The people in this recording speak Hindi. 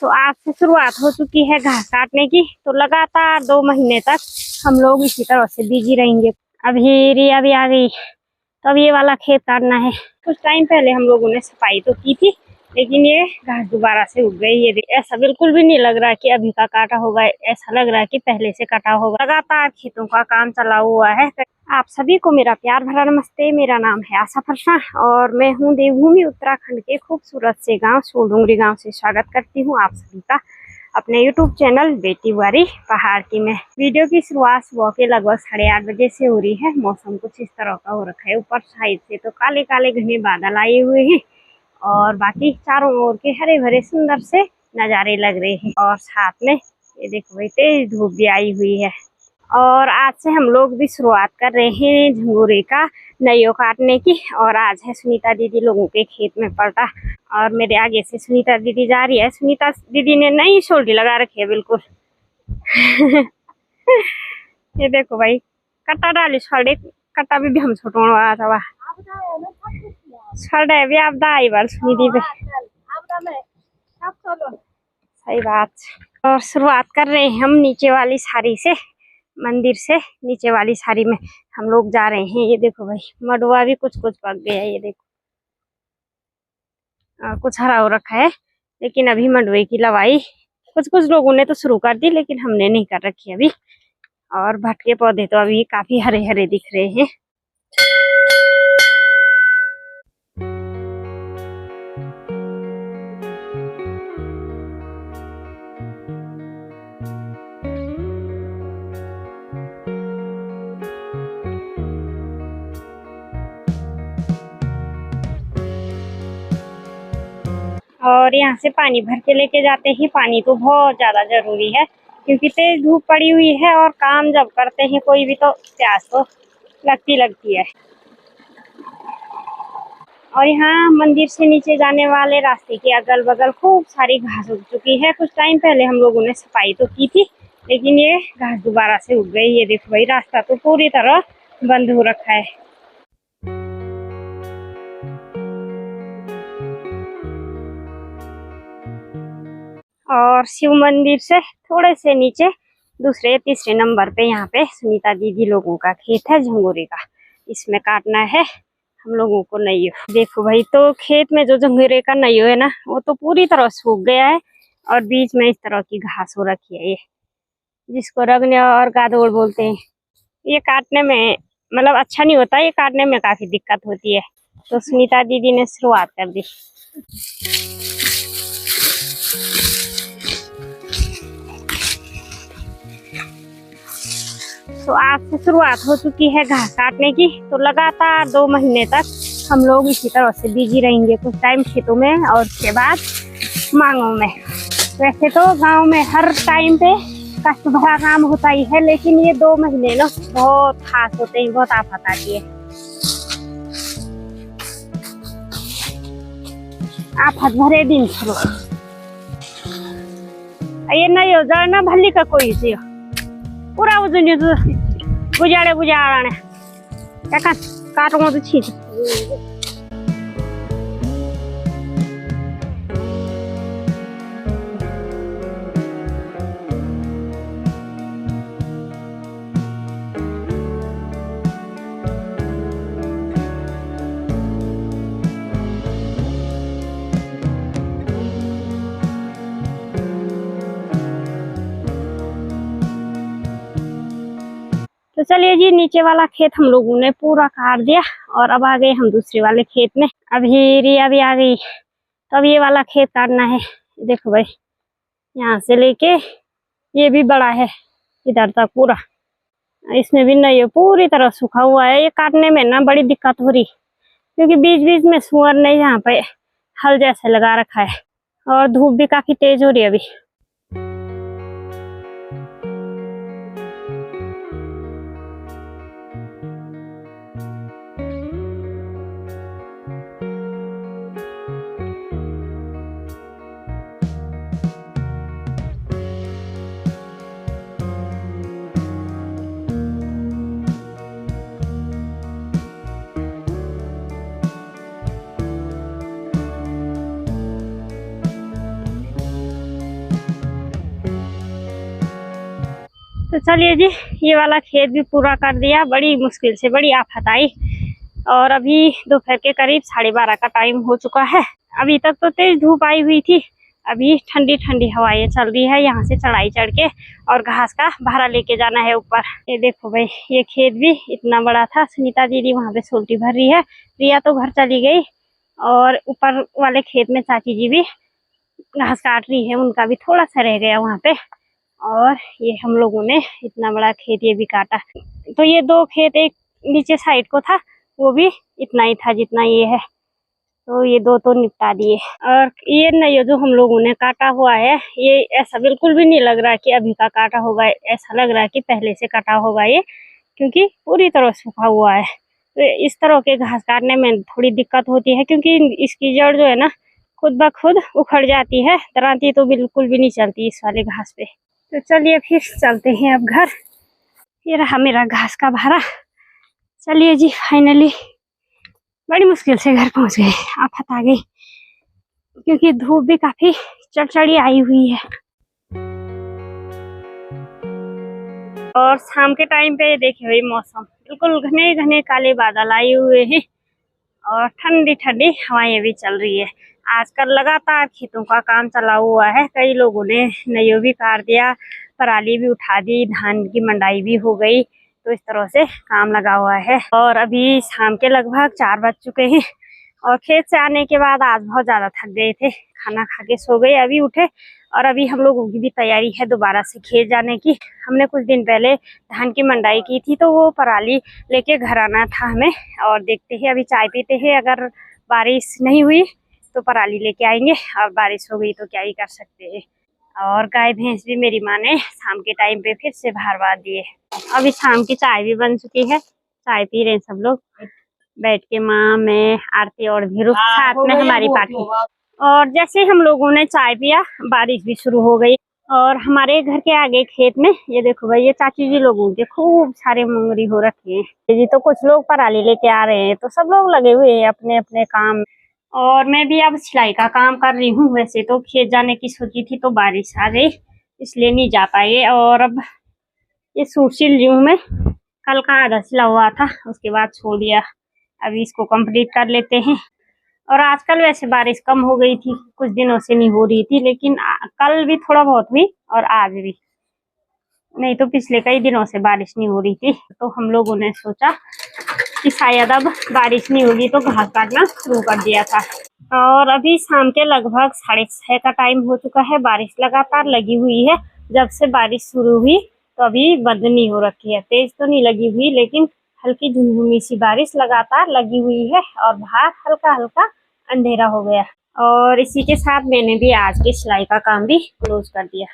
तो आज से शुरुआत हो चुकी है घास काटने की। तो लगातार 2 महीने तक हम लोग इसी तरह से बिजी रहेंगे। अभी रिया भी आ गई, तो अब ये वाला खेत काटना है। कुछ टाइम पहले हम लोगों ने सफाई तो की थी, लेकिन ये घास दोबारा से उग गई। ये ऐसा बिल्कुल भी नहीं लग रहा कि अभी का काटा होगा, ऐसा लग रहा है कि पहले से काटा होगा। लगातार खेतों का काम चला हुआ है। आप सभी को मेरा प्यार भरा नमस्ते। मेरा नाम है आशा फरसा और मैं हूँ देवभूमि उत्तराखंड के खूबसूरत से गांव सोलडुंगरी गांव से स्वागत करती हूँ आप सभी का अपने YouTube चैनल बेटी बुआरी पहाड़ की में। वीडियो की शुरुआत सुबह के लगभग 8:30 बजे से हो रही है। मौसम कुछ इस तरह का हो रखा है। ऊपर साइड से तो काले काले घने बादल आए हुए हैं और बाकी चारों ओर के हरे भरे सुंदर से नजारे लग रहे हैं। और साथ में ये देखो भाई तेज धूप भी आई हुई है। और आज से हम लोग भी शुरुआत कर रहे हैं झंगोरे का नइयों काटने की। और आज है सुनीता दीदी लोगों के खेत में पलटा और मेरे आगे से सुनीता दीदी जा रही है। सुनीता दीदी ने नई शोल्डी लगा रखी है बिल्कुल। ये देखो भाई कट्टा डाली छोड़े, कट्टा भी हम छोटवा था छोड़े भी आप दाई बार सुनी पे सही बात। और शुरुआत कर रहे हैं हम नीचे वाली साड़ी से, मंदिर से नीचे वाली साड़ी में हम लोग जा रहे हैं। ये देखो भाई मडुआ भी कुछ कुछ पक गया है। ये देखो कुछ हरा हो रखा है, लेकिन अभी मंडुए की लवाई कुछ कुछ लोगों ने तो शुरू कर दी, लेकिन हमने नहीं कर रखी अभी। और भटके पौधे तो अभी काफी हरे हरे दिख रहे हैं। और यहाँ से पानी भर के लेके जाते हैं। पानी तो बहुत ज्यादा जरूरी है क्योंकि तेज धूप पड़ी हुई है और काम जब करते हैं कोई भी तो प्यास तो लगती है। और यहाँ मंदिर से नीचे जाने वाले रास्ते के अगल बगल खूब सारी घास उग चुकी है। कुछ टाइम पहले हम लोगों ने सफाई तो की थी, लेकिन ये घास दोबारा से उग गई। ये देखो भाई रास्ता तो पूरी तरह बंद हो रखा है। और शिव मंदिर से थोड़े से नीचे दूसरे तीसरे नंबर पे यहाँ पे सुनीता दीदी लोगों का खेत है झंगोरे का। इसमें काटना है हम लोगों को नइयो। देखो भाई तो खेत में जो झंगोरे का नइयो है ना, वो तो पूरी तरह सूख गया है और बीच में इस तरह की घास हो रखी है, ये जिसको रगने और गादोड़ बोलते हैं। ये काटने में मतलब अच्छा नहीं होता, ये काटने में काफी दिक्कत होती है। तो सुनीता दीदी ने शुरुआत कर दी। तो आज से शुरुआत हो चुकी है घास काटने की। तो लगातार 2 महीने तक हम लोग इसी तरह से बिजी रहेंगे। कुछ टाइम खेतों में और उसके बाद मांगों में। वैसे तो गांव में हर टाइम पे कष्ट भरा काम होता ही है, लेकिन ये 2 महीने ना बहुत खास होते हैं, बहुत आफत आती है। आफत भरे दिन शुरू ये नहीं हो जाए ना भली का कोई सी पूरा उजनी गुजारे काटूंगा तो छीट। तो चलिए जी, नीचे वाला खेत हम लोगों ने पूरा काट दिया और अब आ गए हम दूसरे वाले खेत में। अभी रिया भी आ गई, तो अब ये वाला खेत काटना है। देखो भाई यहाँ से लेके ये भी बड़ा है इधर तक पूरा, इसमें भी नहीं है, पूरी तरह सूखा हुआ है। ये काटने में ना बड़ी दिक्कत हो रही क्योंकि बीच बीच में सुअर ने यहाँ पे हल जैसे लगा रखा है और धूप भी काफी तेज हो रही है अभी। चलिए जी, ये वाला खेत भी पूरा कर दिया। बड़ी मुश्किल से, बड़ी आफत आई। और अभी दोपहर के करीब 12:30 का टाइम हो चुका है। अभी तक तो तेज धूप आई हुई थी, अभी ठंडी ठंडी हवाएं चल रही है। यहाँ से चढ़ाई चढ़ के और घास का भारा लेके जाना है ऊपर। ये देखो भाई, ये खेत भी इतना बड़ा था। सुनीता दीदी वहां पे सोल्टी भर रही है, रिया तो घर चली गई, और ऊपर वाले खेत में चाची जी भी घास काट रही है, उनका भी थोड़ा सा रह गया वहां पे। और ये हम लोगों ने इतना बड़ा खेत ये भी काटा। तो ये 2 खेत, एक नीचे साइड को था, वो भी इतना ही था जितना ये है, तो ये 2 तो निपटा दिए। और ये न, ये जो हम लोगों ने काटा हुआ है, ये ऐसा बिल्कुल भी नहीं लग रहा कि अभी का काटा होगा। ऐसा लग रहा है कि पहले से काटा होगा ये, क्योंकि पूरी तरह सूखा हुआ है। तो इस तरह के घास काटने में थोड़ी दिक्कत होती है, क्योंकि इसकी जड़ जो है ना खुद ब खुद उखड़ जाती है। दरांती तो बिल्कुल भी नहीं चलती इस वाले घास पे। तो चलिए फिर चलते हैं अब घर। ये रहा मेरा घास का भारा। चलिए जी, फाइनली बड़ी मुश्किल से घर पहुंच गए। आफत आ गई, क्योंकि धूप भी काफी चढ़चढ़ी आई हुई है। और शाम के टाइम पे देखिए भाई, मौसम बिल्कुल घने घने काले बादल आए हुए हैं और ठंडी ठंडी हवाएं भी चल रही है। आजकल लगातार खेतों का काम चला हुआ है। कई लोगों ने नयो भी काट दिया, पराली भी उठा दी, धान की मंडाई भी हो गई। तो इस तरह से काम लगा हुआ है। और अभी शाम के लगभग 4 बज चुके हैं। और खेत से आने के बाद आज बहुत ज्यादा थक गए थे, खाना खा के सो गए, अभी उठे। और अभी हम लोगों की भी तैयारी है दोबारा से खेत जाने की। हमने कुछ दिन पहले धान की मंडाई की थी, तो वो पराली लेके घर आना था हमें। और देखते हैं, अभी चाय पीते हैं। अगर बारिश नहीं हुई तो पराली लेके आएंगे, और बारिश हो गई तो क्या ही कर सकते हैं। और गाय भैंस भी मेरी माँ ने शाम के टाइम पे फिर से बाहर बांध दिए। अभी शाम की चाय भी बन चुकी है, चाय पी रहे हैं सब लोग बैठ के, माँ, मैं, आरती और धीरू, साथ में हमारी पार्टी। और जैसे हम लोगों ने चाय पिया, बारिश भी शुरू हो गई। और हमारे घर के आगे खेत में ये देखो भाई, ये चाची जी लोगों के खूब सारे मुंगरी हो रखे हैं जी। तो कुछ लोग पराली लेके आ रहे हैं, तो सब लोग लगे हुए हैं अपने अपने काम। और मैं भी अब सिलाई का काम कर रही हूँ। वैसे तो खेत जाने की सोची थी, तो बारिश आ गई इसलिए नहीं जा पाए। और अब ये सूट सिल रही हूँ मैं, कल का आधा सिला हुआ था, उसके बाद छोड़ दिया। अभी इसको कंप्लीट कर लेते हैं। और आजकल वैसे बारिश कम हो गई थी, कुछ दिनों से नहीं हो रही थी, लेकिन कल भी थोड़ा बहुत हुई और आज भी। नहीं तो पिछले कई दिनों से बारिश नहीं हो रही थी। तो हम लोगों ने सोचा कि शायद अब बारिश नहीं होगी, तो घास काटना शुरू कर दिया था। और अभी शाम के लगभग 6:30 का टाइम हो चुका है। बारिश लगातार लगी हुई है, जब से बारिश शुरू हुई तो अभी बंद नहीं हो रखी है। तेज तो नहीं लगी हुई, लेकिन हल्की झुमझुमी सी बारिश लगातार लगी हुई है। और बाहर हल्का हल्का अंधेरा हो गया। और इसी के साथ मैंने भी आज के सिलाई का काम भी क्लोज कर दिया।